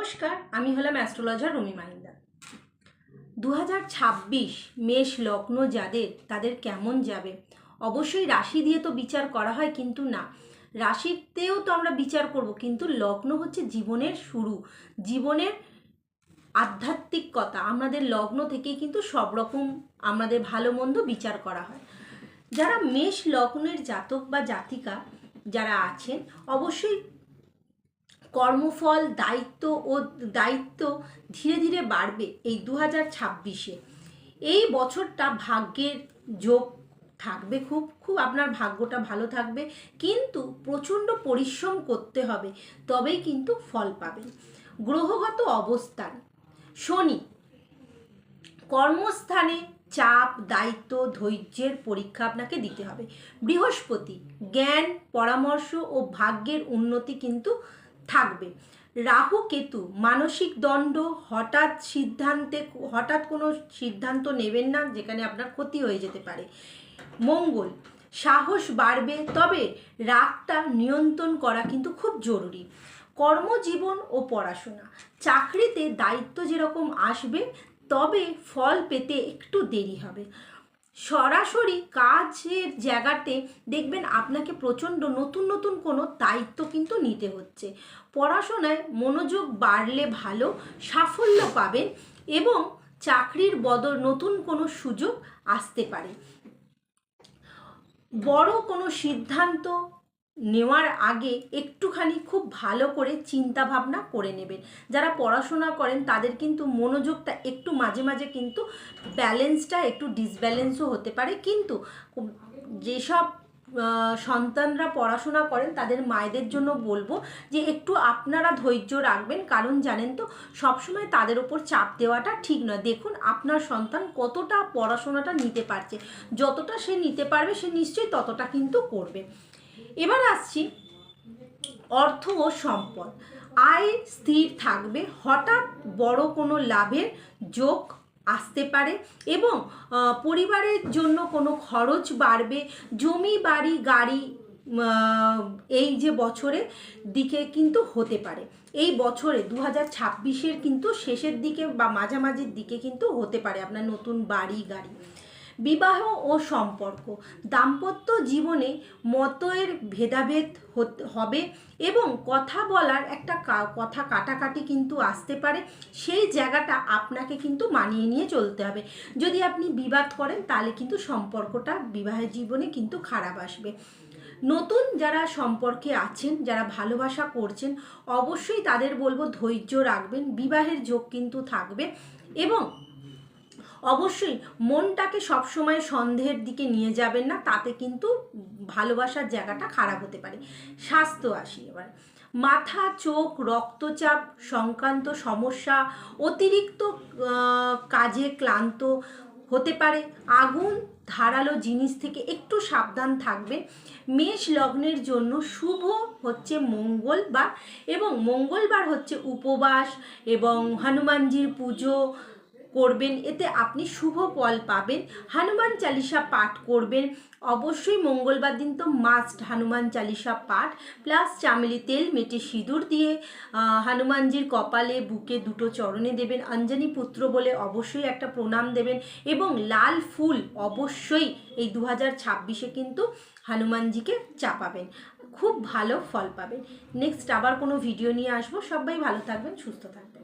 নমস্কার, আমি হলাম অ্যাস্ট্রোলজার রুমি মাহিন্দার। 2026 মেষ লগ্ন তাদের কেমন যাবে? অবশ্যই রাশি দিয়ে তো বিচার করা হয়, কিন্তু না, রাশিতেও তো আমরা বিচার করব, কিন্তু লগ্ন হচ্ছে জীবনের শুরু, জীবনের আধ্যাত্মিকতা। আমাদের লগ্ন থেকেই কিন্তু সব রকম আমাদের ভালো মন্দ বিচার করা হয়। যারা মেষ লগ্নের জাতক বা জাতিকা যারা আছেন, অবশ্যই কর্মফল দায়িত্ব ধীরে ধীরে বাড়বে এই 2026-এ। এই বছরটা ভাগ্যের যোগ থাকবে, খুব খুব আপনার ভাগ্যটা ভালো থাকবে, কিন্তু প্রচণ্ড পরিশ্রম করতে হবে, তবেই কিন্তু ফল পাবেন। গ্রহগত অবস্থান: শনি কর্মস্থানে চাপ, দায়িত্ব, ধৈর্যের পরীক্ষা আপনাকে দিতে হবে। বৃহস্পতি জ্ঞান, পরামর্শ ও ভাগ্যের উন্নতি কিন্তু থাকবে। রাহু কেতু মানসিক দণ্ড, হঠাৎ কোনো সিদ্ধান্ত নেবেন না যেখানে আপনার ক্ষতি হয়ে যেতে পারে। মঙ্গল সাহস বাড়বে, তবে রাগটা নিয়ন্ত্রণ করা কিন্তু খুব জরুরি। কর্মজীবন ও পড়াশোনা: চাকরিতে দায়িত্ব যেরকম আসবে, তবে ফল পেতে একটু দেরি হবে। সরাসরি কাজের জায়গাতে দেখবেন আপনাকে প্রচণ্ড নতুন কোনো দায়িত্ব কিন্তু নিতে হচ্ছে। পড়াশোনায় মনোযোগ বাড়লে ভালো সাফল্য পাবেন, এবং চাকরির নতুন কোনো সুযোগ আসতে পারে। বড় কোনো সিদ্ধান্ত নেওয়ার আগে একটুখানি খুব ভালো করে চিন্তা ভাবনা করে নেবেন। যারা পড়াশোনা করেন তাদের কিন্তু মনোযোগটা একটু মাঝে মাঝে কিন্তু ব্যালেন্সটা একটু ডিসব্যালেন্সও হতে পারে, কিন্তু যেসব সন্তানরা পড়াশোনা করেন তাদের মায়েদের জন্য বলবো যে একটু আপনারা ধৈর্য রাখবেন, কারণ জানেন তো সবসময় তাদের ওপর চাপ দেওয়াটা ঠিক নয়। দেখুন আপনার সন্তান কতটা পড়াশোনাটা নিতে পারছে, যতটা সে নিতে পারবে সে নিশ্চয়ই ততটা কিন্তু করবে। এবার আসছি অর্থ ও সম্পদ: আয় স্থির থাকবে, হঠাৎ বড় কোনো লাভের যোগ আসতে পারে, এবং পরিবারের জন্য কোনো খরচ বাড়বে। জমি বাড়ি গাড়ি এই যে বছরের দিকে কিন্তু হতে পারে। এই বছরে 2026-এর কিন্তু শেষের দিকে বা মাঝামাঝির দিকে কিন্তু হতে পারে আপনার নতুন বাড়ি গাড়ি। বিবাহ ও সম্পর্ক: দাম্পত্য জীবনে মতের ভেদাভেদ হবে, এবং কথা বলার একটা কথা কাটাকাটি কিন্তু আসতে পারে। সেই জায়গাটা আপনাকে কিন্তু মানিয়ে নিয়ে চলতে হবে। যদি আপনি বিবাদ করেন তাহলে কিন্তু সম্পর্কটা বিবাহের জীবনে কিন্তু খারাপ আসবে। নতুন যারা সম্পর্কে আছেন, যারা ভালোবাসা করছেন, অবশ্যই তাদের বলবো ধৈর্য রাখবেন, বিবাহের যোগ কিন্তু থাকবে, এবং অবশ্যই মনটাকে সবসময় সন্দেহের দিকে নিয়ে যাবেন না, তাতে কিন্তু ভালোবাসার জায়গাটা খারাপ হতে পারে। স্বাস্থ্য আসি এবার। মাথা, চোখ, রক্তচাপ সংক্রান্ত সমস্যা, অতিরিক্ত কাজে ক্লান্ত হতে পারে। আগুন ধারালো জিনিস থেকে একটু সাবধান থাকবে। মেষ লগ্নের জন্য শুভ হচ্ছে মঙ্গলবার, এবং মঙ্গলবার হচ্ছে উপবাস এবং হনুমানজির পুজো করবেন, এতে আপনি শুভ ফল পাবেন। হনুমান চালিসা পাঠ করবেন, অবশ্যই মঙ্গলবার দিন তো মাস্ট হনুমান চালিসা পাঠ, প্লাস চামেলি তেল মেটে সিঁদুর দিয়ে হনুমানজির কপালে, বুকে, দুটো চরণে দেবেন। অঞ্জনী পুত্র বলে অবশ্যই একটা প্রণাম দেবেন, এবং লাল ফুল অবশ্যই এই 2026-এ কিন্তু হনুমানজিকে চাপাবেন, খুব ভালো ফল পাবেন। নেক্সট আবার কোনো ভিডিও নিয়ে আসবো। সবাই ভালো থাকবেন, সুস্থ থাকবেন।